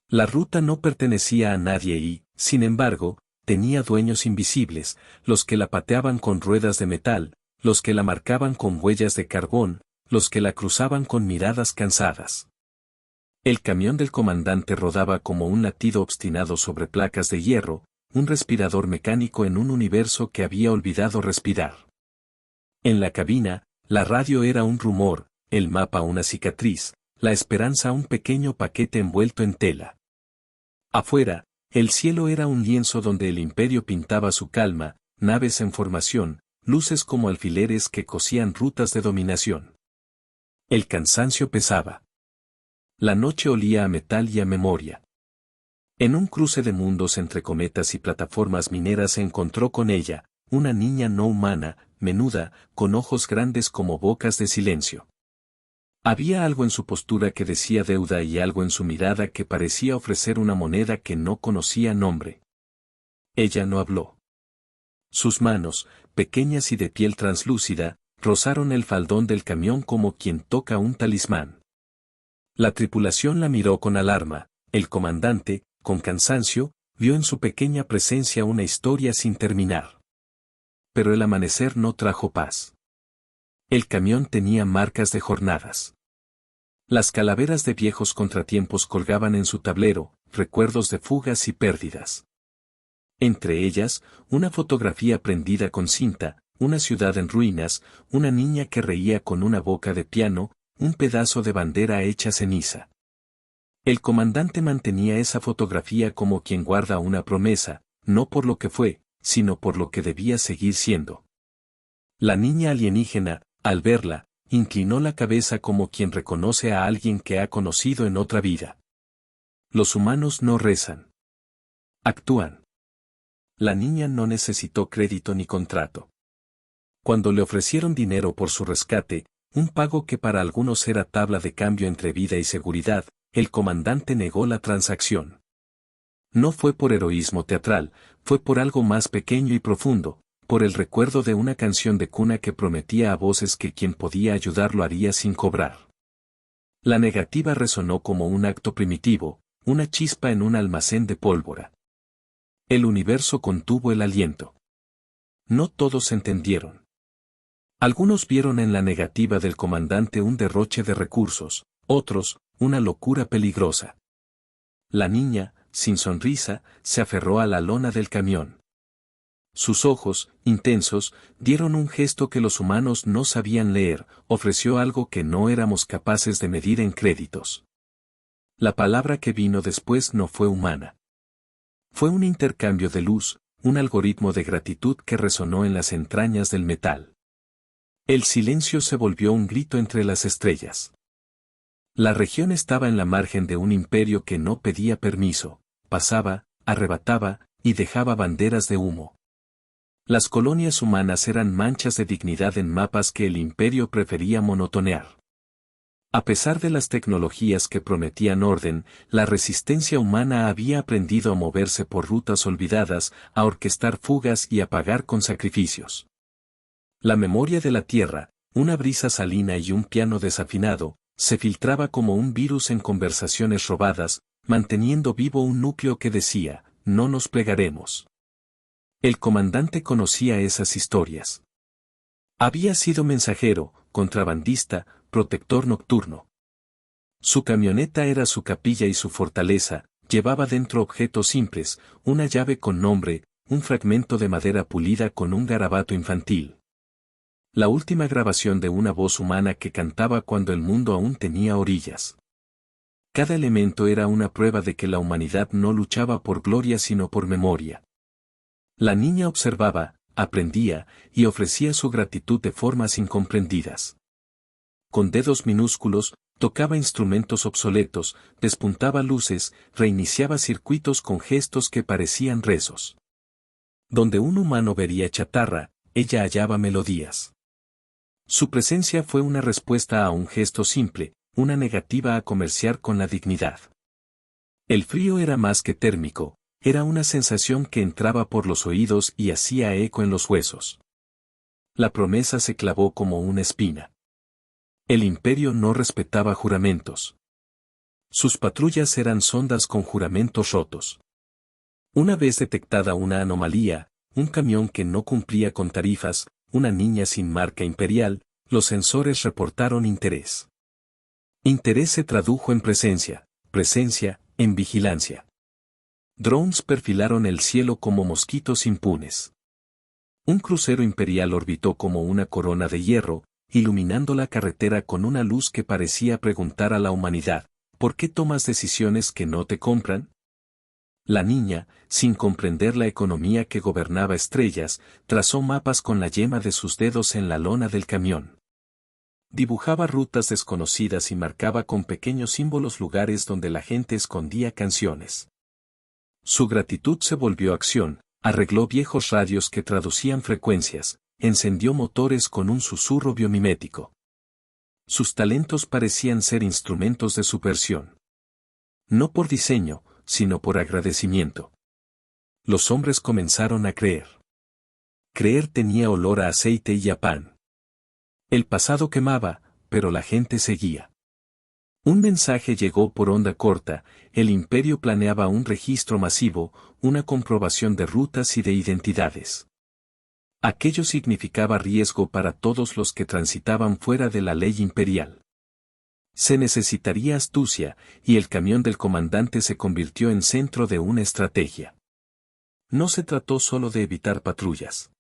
La ruta no pertenecía a nadie y, sin embargo, tenía dueños invisibles, los que la pateaban con ruedas de metal, los que la marcaban con huellas de carbón, los que la cruzaban con miradas cansadas. El camión del comandante rodaba como un latido obstinado sobre placas de hierro, un respirador mecánico en un universo que había olvidado respirar. En la cabina, la radio era un rumor, el mapa una cicatriz, la esperanza un pequeño paquete envuelto en tela. Afuera, el cielo era un lienzo donde el imperio pintaba su calma, naves en formación, luces como alfileres que cosían rutas de dominación. El cansancio pesaba. La noche olía a metal y a memoria. En un cruce de mundos entre cometas y plataformas mineras se encontró con ella, una niña no humana, menuda, con ojos grandes como bocas de silencio. Había algo en su postura que decía deuda y algo en su mirada que parecía ofrecer una moneda que no conocía nombre. Ella no habló. Sus manos, pequeñas y de piel translúcida, rozaron el faldón del camión como quien toca un talismán. La tripulación la miró con alarma, el comandante, con cansancio, vio en su pequeña presencia una historia sin terminar. Pero el amanecer no trajo paz. El camión tenía marcas de jornadas. Las calaveras de viejos contratiempos colgaban en su tablero, recuerdos de fugas y pérdidas. Entre ellas, una fotografía prendida con cinta, una ciudad en ruinas, una niña que reía con una boca de piano, un pedazo de bandera hecha ceniza. El comandante mantenía esa fotografía como quien guarda una promesa, no por lo que fue, sino por lo que debía seguir siendo. La niña alienígena, al verla, inclinó la cabeza como quien reconoce a alguien que ha conocido en otra vida. Los humanos no rezan. Actúan. La niña no necesitó crédito ni contrato. Cuando le ofrecieron dinero por su rescate, un pago que para algunos era tabla de cambio entre vida y seguridad, el comandante negó la transacción. No fue por heroísmo teatral, fue por algo más pequeño y profundo, por el recuerdo de una canción de cuna que prometía a voces que quien podía ayudarlo haría sin cobrar. La negativa resonó como un acto primitivo, una chispa en un almacén de pólvora. El universo contuvo el aliento. No todos entendieron. Algunos vieron en la negativa del comandante un derroche de recursos, otros, una locura peligrosa. La niña, sin sonrisa, se aferró a la lona del camión. Sus ojos, intensos, dieron un gesto que los humanos no sabían leer, ofreció algo que no éramos capaces de medir en créditos. La palabra que vino después no fue humana. Fue un intercambio de luz, un algoritmo de gratitud que resonó en las entrañas del metal. El silencio se volvió un grito entre las estrellas. La región estaba en la margen de un imperio que no pedía permiso, pasaba, arrebataba, y dejaba banderas de humo. Las colonias humanas eran manchas de dignidad en mapas que el imperio prefería monotonear. A pesar de las tecnologías que prometían orden, la resistencia humana había aprendido a moverse por rutas olvidadas, a orquestar fugas y a pagar con sacrificios. La memoria de la tierra, una brisa salina y un piano desafinado, se filtraba como un virus en conversaciones robadas, manteniendo vivo un núcleo que decía, no nos plegaremos. El comandante conocía esas historias. Había sido mensajero, contrabandista, protector nocturno. Su camioneta era su capilla y su fortaleza, llevaba dentro objetos simples, una llave con nombre, un fragmento de madera pulida con un garabato infantil. La última grabación de una voz humana que cantaba cuando el mundo aún tenía orillas. Cada elemento era una prueba de que la humanidad no luchaba por gloria sino por memoria. La niña observaba, aprendía, y ofrecía su gratitud de formas incomprendidas. Con dedos minúsculos, tocaba instrumentos obsoletos, despuntaba luces, reiniciaba circuitos con gestos que parecían rezos. Donde un humano vería chatarra, ella hallaba melodías. Su presencia fue una respuesta a un gesto simple, una negativa a comerciar con la dignidad. El frío era más que térmico, era una sensación que entraba por los oídos y hacía eco en los huesos. La promesa se clavó como una espina. El imperio no respetaba juramentos. Sus patrullas eran sondas con juramentos rotos. Una vez detectada una anomalía, un camión que no cumplía con tarifas, una niña sin marca imperial, los sensores reportaron interés. Interés se tradujo en presencia, presencia, en vigilancia. Drones perfilaron el cielo como mosquitos impunes. Un crucero imperial orbitó como una corona de hierro, iluminando la carretera con una luz que parecía preguntar a la humanidad, ¿por qué tomas decisiones que no te compran? La niña, sin comprender la economía que gobernaba estrellas, trazó mapas con la yema de sus dedos en la lona del camión. Dibujaba rutas desconocidas y marcaba con pequeños símbolos lugares donde la gente escondía canciones. Su gratitud se volvió acción, arregló viejos radios que traducían frecuencias, encendió motores con un susurro biomimético. Sus talentos parecían ser instrumentos de subversión. No por diseño, sino por agradecimiento. Los hombres comenzaron a creer. Creer tenía olor a aceite y a pan. El pasado quemaba, pero la gente seguía. Un mensaje llegó por onda corta, el imperio planeaba un registro masivo, una comprobación de rutas y de identidades. Aquello significaba riesgo para todos los que transitaban fuera de la ley imperial. Se necesitaría astucia, y el camión del comandante se convirtió en centro de una estrategia. No se trató solo de evitar patrullas.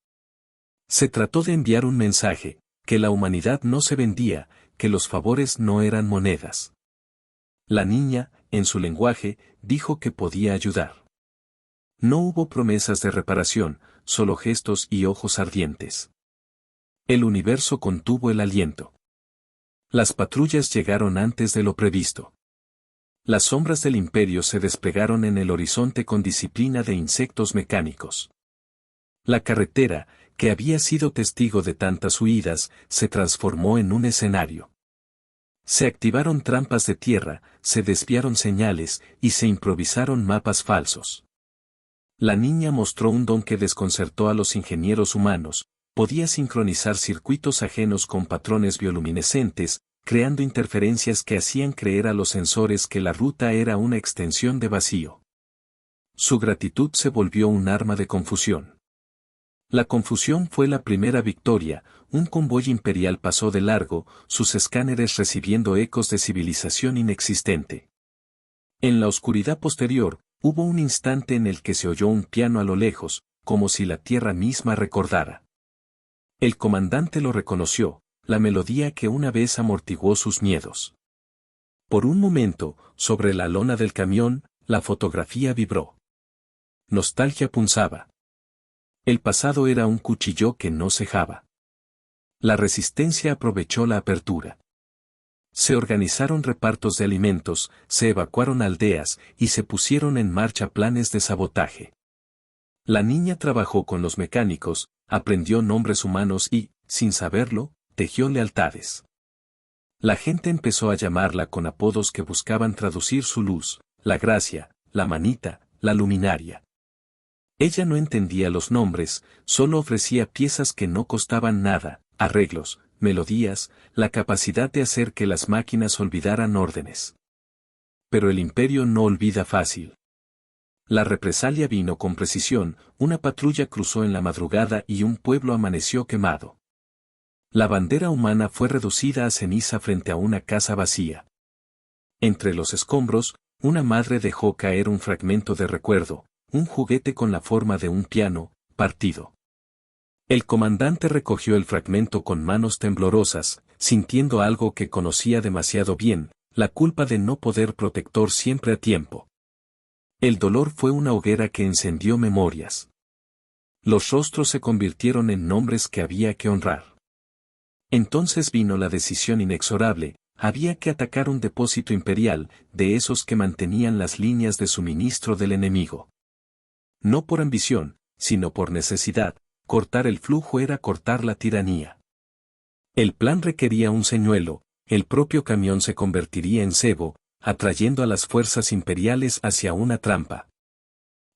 Se trató de enviar un mensaje, que la humanidad no se vendía, que los favores no eran monedas. La niña, en su lenguaje, dijo que podía ayudar. No hubo promesas de reparación, solo gestos y ojos ardientes. El universo contuvo el aliento. Las patrullas llegaron antes de lo previsto. Las sombras del imperio se desplegaron en el horizonte con disciplina de insectos mecánicos. La carretera, que había sido testigo de tantas huidas, se transformó en un escenario. Se activaron trampas de tierra, se desviaron señales, y se improvisaron mapas falsos. La niña mostró un don que desconcertó a los ingenieros humanos, podía sincronizar circuitos ajenos con patrones bioluminescentes, creando interferencias que hacían creer a los sensores que la ruta era una extensión de vacío. Su gratitud se volvió un arma de confusión. La confusión fue la primera victoria, un convoy imperial pasó de largo, sus escáneres recibiendo ecos de civilización inexistente. En la oscuridad posterior, hubo un instante en el que se oyó un piano a lo lejos, como si la tierra misma recordara. El comandante lo reconoció, la melodía que una vez amortiguó sus miedos. Por un momento, sobre la lona del camión, la fotografía vibró. Nostalgia punzaba. El pasado era un cuchillo que no cejaba. La resistencia aprovechó la apertura. Se organizaron repartos de alimentos, se evacuaron aldeas y se pusieron en marcha planes de sabotaje. La niña trabajó con los mecánicos, aprendió nombres humanos y, sin saberlo, tejió lealtades. La gente empezó a llamarla con apodos que buscaban traducir su luz, la gracia, la manita, la luminaria. Ella no entendía los nombres, solo ofrecía piezas que no costaban nada, arreglos, melodías, la capacidad de hacer que las máquinas olvidaran órdenes. Pero el imperio no olvida fácil. La represalia vino con precisión, una patrulla cruzó en la madrugada y un pueblo amaneció quemado. La bandera humana fue reducida a ceniza frente a una casa vacía. Entre los escombros, una madre dejó caer un fragmento de recuerdo, un juguete con la forma de un piano, partido. El comandante recogió el fragmento con manos temblorosas, sintiendo algo que conocía demasiado bien, la culpa de no poder protector siempre a tiempo. El dolor fue una hoguera que encendió memorias. Los rostros se convirtieron en nombres que había que honrar. Entonces vino la decisión inexorable, había que atacar un depósito imperial, de esos que mantenían las líneas de suministro del enemigo. No por ambición, sino por necesidad, cortar el flujo era cortar la tiranía. El plan requería un señuelo, el propio camión se convertiría en cebo, atrayendo a las fuerzas imperiales hacia una trampa.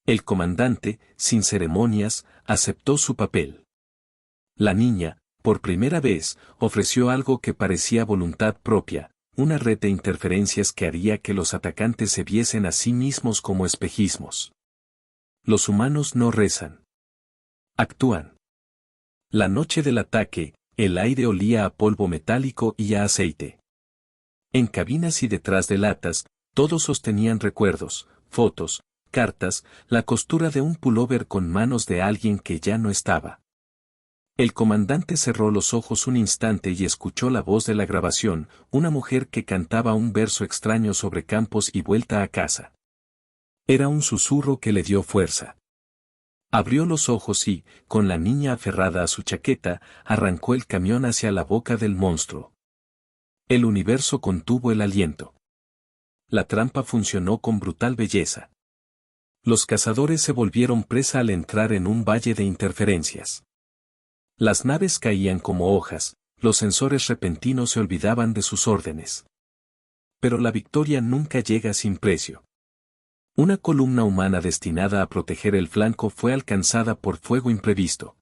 El comandante, sin ceremonias, aceptó su papel. La niña, por primera vez, ofreció algo que parecía voluntad propia, una red de interferencias que haría que los atacantes se viesen a sí mismos como espejismos. Los humanos no rezan. Actúan. La noche del ataque, el aire olía a polvo metálico y a aceite. En cabinas y detrás de latas, todos sostenían recuerdos, fotos, cartas, la costura de un pullover con manos de alguien que ya no estaba. El comandante cerró los ojos un instante y escuchó la voz de la grabación, una mujer que cantaba un verso extraño sobre campos y vuelta a casa. Era un susurro que le dio fuerza. Abrió los ojos y, con la niña aferrada a su chaqueta, arrancó el camión hacia la boca del monstruo. El universo contuvo el aliento. La trampa funcionó con brutal belleza. Los cazadores se volvieron presa al entrar en un valle de interferencias. Las naves caían como hojas, los sensores repentinos se olvidaban de sus órdenes. Pero la victoria nunca llega sin precio. Una columna humana destinada a proteger el flanco fue alcanzada por fuego imprevisto.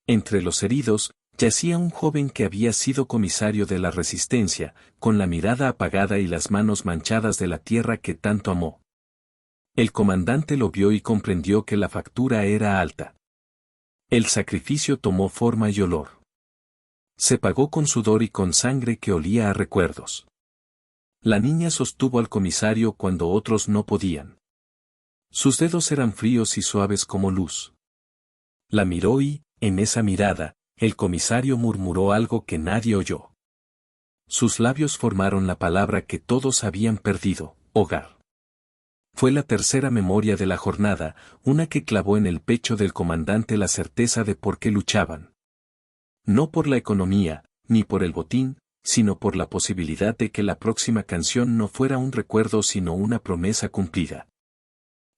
Entre los heridos, yacía un joven que había sido comisario de la Resistencia, con la mirada apagada y las manos manchadas de la tierra que tanto amó. El comandante lo vio y comprendió que la factura era alta. El sacrificio tomó forma y olor. Se pagó con sudor y con sangre que olía a recuerdos. La niña sostuvo al comisario cuando otros no podían. Sus dedos eran fríos y suaves como luz. La miró y, en esa mirada, el comisario murmuró algo que nadie oyó. Sus labios formaron la palabra que todos habían perdido: hogar. Fue la tercera memoria de la jornada, una que clavó en el pecho del comandante la certeza de por qué luchaban. No por la economía, ni por el botín, sino por la posibilidad de que la próxima canción no fuera un recuerdo sino una promesa cumplida.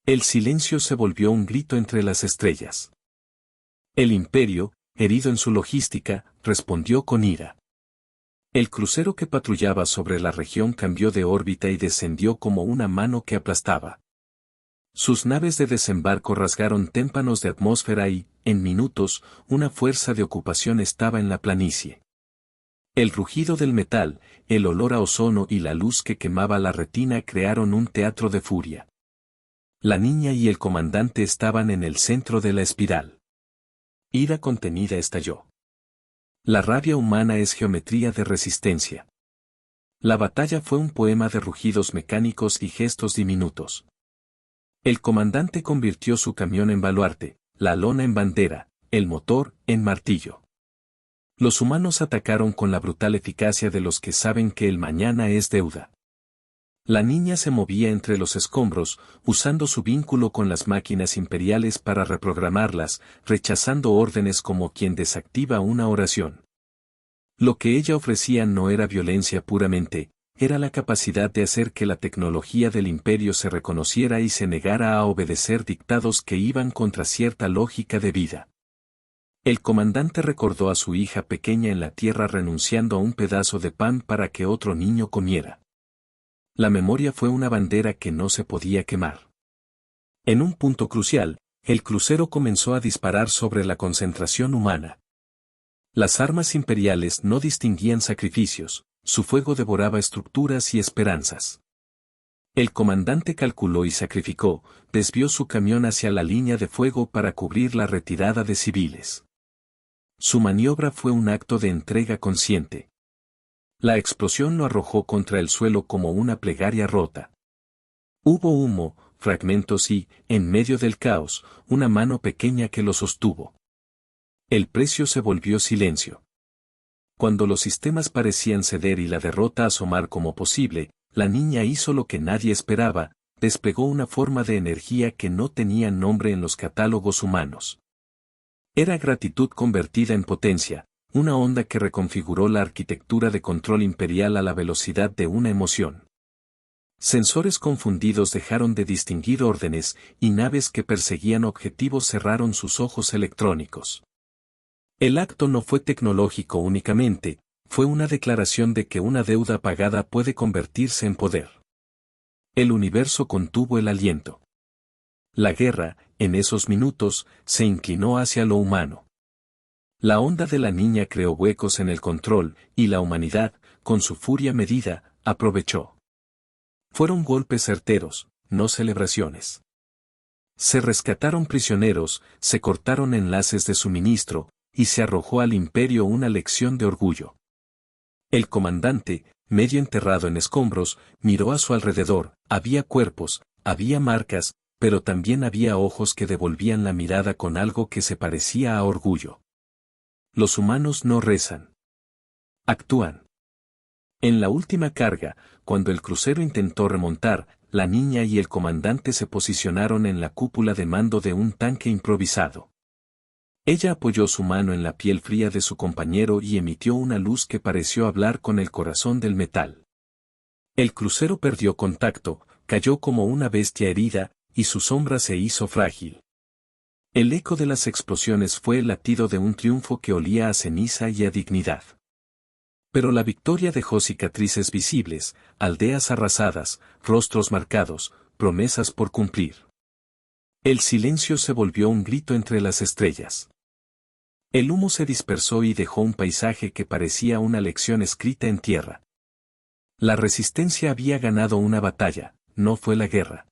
El silencio se volvió un grito entre las estrellas. El imperio, herido en su logística, respondió con ira. El crucero que patrullaba sobre la región cambió de órbita y descendió como una mano que aplastaba. Sus naves de desembarco rasgaron témpanos de atmósfera y, en minutos, una fuerza de ocupación estaba en la planicie. El rugido del metal, el olor a ozono y la luz que quemaba la retina crearon un teatro de furia. La niña y el comandante estaban en el centro de la espiral. Ira contenida estalló. La rabia humana es geometría de resistencia. La batalla fue un poema de rugidos mecánicos y gestos diminutos. El comandante convirtió su camión en baluarte, la lona en bandera, el motor en martillo. Los humanos atacaron con la brutal eficacia de los que saben que el mañana es deuda. La niña se movía entre los escombros, usando su vínculo con las máquinas imperiales para reprogramarlas, rechazando órdenes como quien desactiva una oración. Lo que ella ofrecía no era violencia puramente, era la capacidad de hacer que la tecnología del imperio se reconociera y se negara a obedecer dictados que iban contra cierta lógica de vida. El comandante recordó a su hija pequeña en la tierra renunciando a un pedazo de pan para que otro niño comiera. La memoria fue una bandera que no se podía quemar. En un punto crucial, el crucero comenzó a disparar sobre la concentración humana. Las armas imperiales no distinguían sacrificios, su fuego devoraba estructuras y esperanzas. El comandante calculó y sacrificó, desvió su camión hacia la línea de fuego para cubrir la retirada de civiles. Su maniobra fue un acto de entrega consciente. La explosión lo arrojó contra el suelo como una plegaria rota. Hubo humo, fragmentos y, en medio del caos, una mano pequeña que lo sostuvo. El precio se volvió silencio. Cuando los sistemas parecían ceder y la derrota asomar como posible, la niña hizo lo que nadie esperaba, desplegó una forma de energía que no tenía nombre en los catálogos humanos. Era gratitud convertida en potencia, una onda que reconfiguró la arquitectura de control imperial a la velocidad de una emoción. Sensores confundidos dejaron de distinguir órdenes y naves que perseguían objetivos cerraron sus ojos electrónicos. El acto no fue tecnológico únicamente, fue una declaración de que una deuda pagada puede convertirse en poder. El universo contuvo el aliento. La guerra, en esos minutos, se inclinó hacia lo humano. La onda de la niña creó huecos en el control, y la humanidad, con su furia medida, aprovechó. Fueron golpes certeros, no celebraciones. Se rescataron prisioneros, se cortaron enlaces de suministro, y se arrojó al imperio una lección de orgullo. El comandante, medio enterrado en escombros, miró a su alrededor, había cuerpos, había marcas, pero también había ojos que devolvían la mirada con algo que se parecía a orgullo. Los humanos no rezan. Actúan. En la última carga, cuando el crucero intentó remontar, la niña y el comandante se posicionaron en la cúpula de mando de un tanque improvisado. Ella apoyó su mano en la piel fría de su compañero y emitió una luz que pareció hablar con el corazón del metal. El crucero perdió contacto, cayó como una bestia herida, y su sombra se hizo frágil. El eco de las explosiones fue el latido de un triunfo que olía a ceniza y a dignidad. Pero la victoria dejó cicatrices visibles, aldeas arrasadas, rostros marcados, promesas por cumplir. El silencio se volvió un grito entre las estrellas. El humo se dispersó y dejó un paisaje que parecía una lección escrita en tierra. La resistencia había ganado una batalla, no fue la guerra.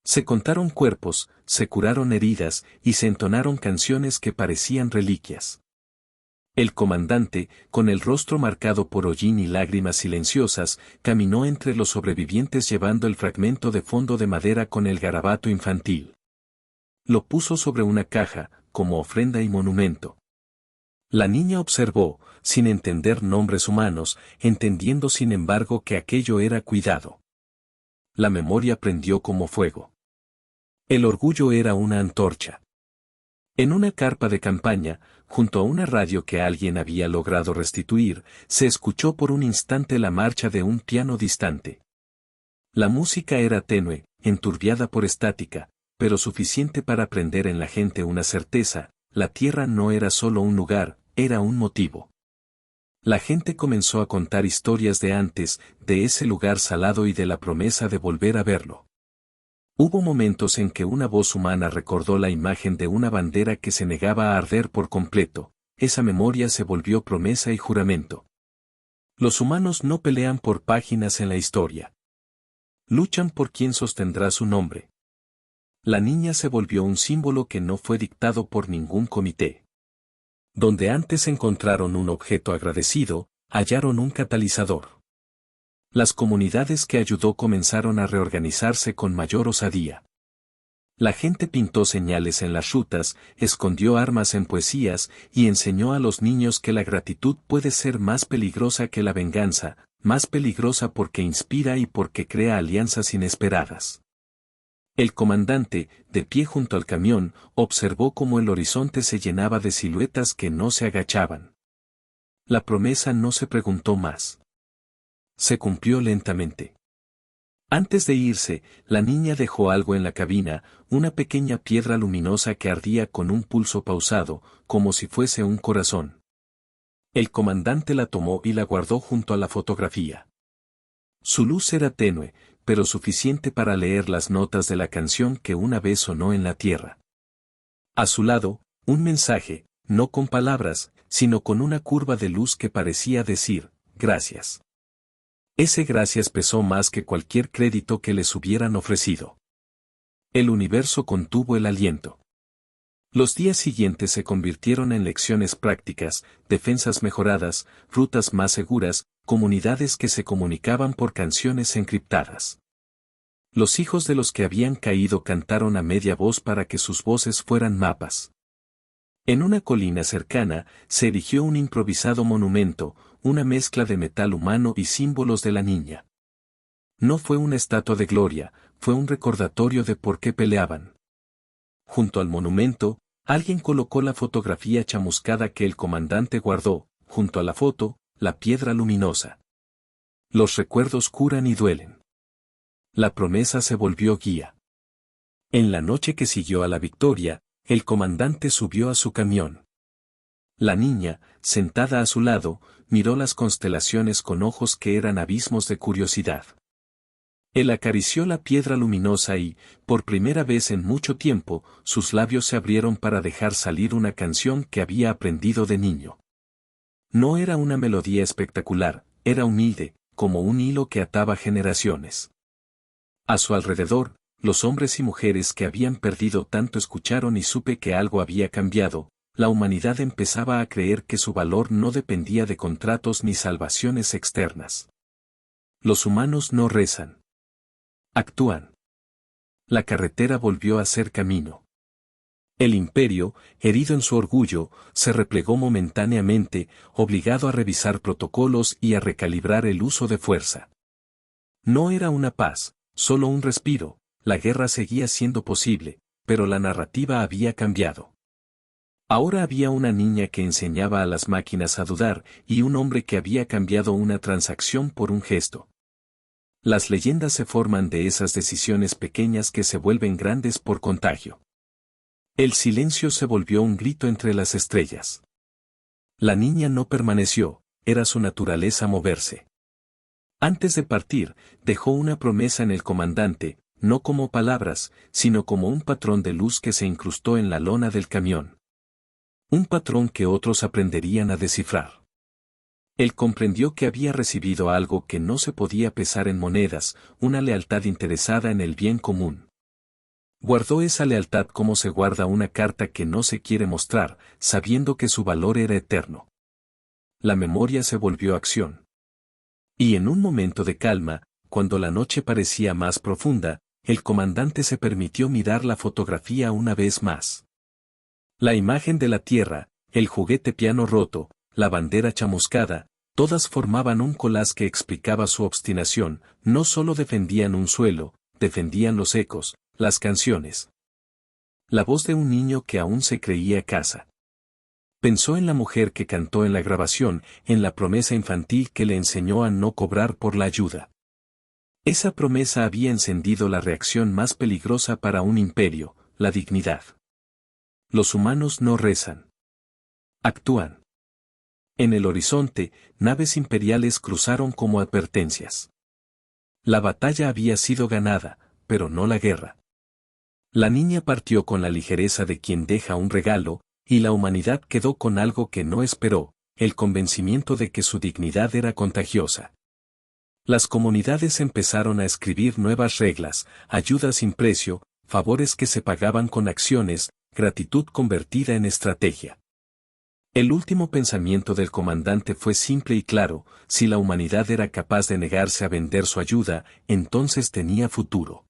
Se contaron cuerpos, se curaron heridas y se entonaron canciones que parecían reliquias. El comandante, con el rostro marcado por hollín y lágrimas silenciosas, caminó entre los sobrevivientes llevando el fragmento de fondo de madera con el garabato infantil. Lo puso sobre una caja, como ofrenda y monumento. La niña observó, sin entender nombres humanos, entendiendo sin embargo que aquello era cuidado. La memoria prendió como fuego. El orgullo era una antorcha. En una carpa de campaña, junto a una radio que alguien había logrado restituir, se escuchó por un instante la marcha de un piano distante. La música era tenue, enturbiada por estática, pero suficiente para prender en la gente una certeza: la tierra no era solo un lugar, era un motivo. La gente comenzó a contar historias de antes, de ese lugar salado y de la promesa de volver a verlo. Hubo momentos en que una voz humana recordó la imagen de una bandera que se negaba a arder por completo. Esa memoria se volvió promesa y juramento. Los humanos no pelean por páginas en la historia. Luchan por quien sostendrá su nombre. La niña se volvió un símbolo que no fue dictado por ningún comité. Donde antes encontraron un objeto agradecido, hallaron un catalizador. Las comunidades que ayudó comenzaron a reorganizarse con mayor osadía. La gente pintó señales en las rutas, escondió armas en poesías y enseñó a los niños que la gratitud puede ser más peligrosa que la venganza, más peligrosa porque inspira y porque crea alianzas inesperadas. El comandante, de pie junto al camión, observó cómo el horizonte se llenaba de siluetas que no se agachaban. La promesa no se preguntó más. Se cumplió lentamente. Antes de irse, la niña dejó algo en la cabina, una pequeña piedra luminosa que ardía con un pulso pausado, como si fuese un corazón. El comandante la tomó y la guardó junto a la fotografía. Su luz era tenue, pero suficiente para leer las notas de la canción que una vez sonó en la tierra. A su lado, un mensaje, no con palabras, sino con una curva de luz que parecía decir: gracias. Ese gracias pesó más que cualquier crédito que les hubieran ofrecido. El universo contuvo el aliento. Los días siguientes se convirtieron en lecciones prácticas, defensas mejoradas, rutas más seguras, comunidades que se comunicaban por canciones encriptadas. Los hijos de los que habían caído cantaron a media voz para que sus voces fueran mapas. En una colina cercana, se erigió un improvisado monumento, una mezcla de metal humano y símbolos de la niña. No fue una estatua de gloria, fue un recordatorio de por qué peleaban. Junto al monumento, alguien colocó la fotografía chamuscada que el comandante guardó, junto a la foto, la piedra luminosa. Los recuerdos curan y duelen. La promesa se volvió guía. En la noche que siguió a la victoria, el comandante subió a su camión. La niña, sentada a su lado, miró las constelaciones con ojos que eran abismos de curiosidad. Él acarició la piedra luminosa y, por primera vez en mucho tiempo, sus labios se abrieron para dejar salir una canción que había aprendido de niño. No era una melodía espectacular, era humilde, como un hilo que ataba generaciones. A su alrededor, los hombres y mujeres que habían perdido tanto escucharon y supe que algo había cambiado. La humanidad empezaba a creer que su valor no dependía de contratos ni salvaciones externas. Los humanos no rezan. Actúan. La carretera volvió a ser camino. El imperio, herido en su orgullo, se replegó momentáneamente, obligado a revisar protocolos y a recalibrar el uso de fuerza. No era una paz, solo un respiro, la guerra seguía siendo posible, pero la narrativa había cambiado. Ahora había una niña que enseñaba a las máquinas a dudar y un hombre que había cambiado una transacción por un gesto. Las leyendas se forman de esas decisiones pequeñas que se vuelven grandes por contagio. El silencio se volvió un grito entre las estrellas. La niña no permaneció, era su naturaleza moverse. Antes de partir, dejó una promesa en el comandante, no como palabras, sino como un patrón de luz que se incrustó en la lona del camión. Un patrón que otros aprenderían a descifrar. Él comprendió que había recibido algo que no se podía pesar en monedas, una lealtad interesada en el bien común. Guardó esa lealtad como se guarda una carta que no se quiere mostrar, sabiendo que su valor era eterno. La memoria se volvió acción. Y en un momento de calma, cuando la noche parecía más profunda, el comandante se permitió mirar la fotografía una vez más. La imagen de la tierra, el juguete piano roto, la bandera chamuscada, todas formaban un collage que explicaba su obstinación, no solo defendían un suelo, defendían los ecos, las canciones. La voz de un niño que aún se creía casa. Pensó en la mujer que cantó en la grabación, en la promesa infantil que le enseñó a no cobrar por la ayuda. Esa promesa había encendido la reacción más peligrosa para un imperio, la dignidad. Los humanos no rezan. Actúan. En el horizonte, naves imperiales cruzaron como advertencias. La batalla había sido ganada, pero no la guerra. La niña partió con la ligereza de quien deja un regalo, y la humanidad quedó con algo que no esperó, el convencimiento de que su dignidad era contagiosa. Las comunidades empezaron a escribir nuevas reglas, ayudas sin precio, favores que se pagaban con acciones, gratitud convertida en estrategia. El último pensamiento del comandante fue simple y claro: si la humanidad era capaz de negarse a vender su ayuda, entonces tenía futuro.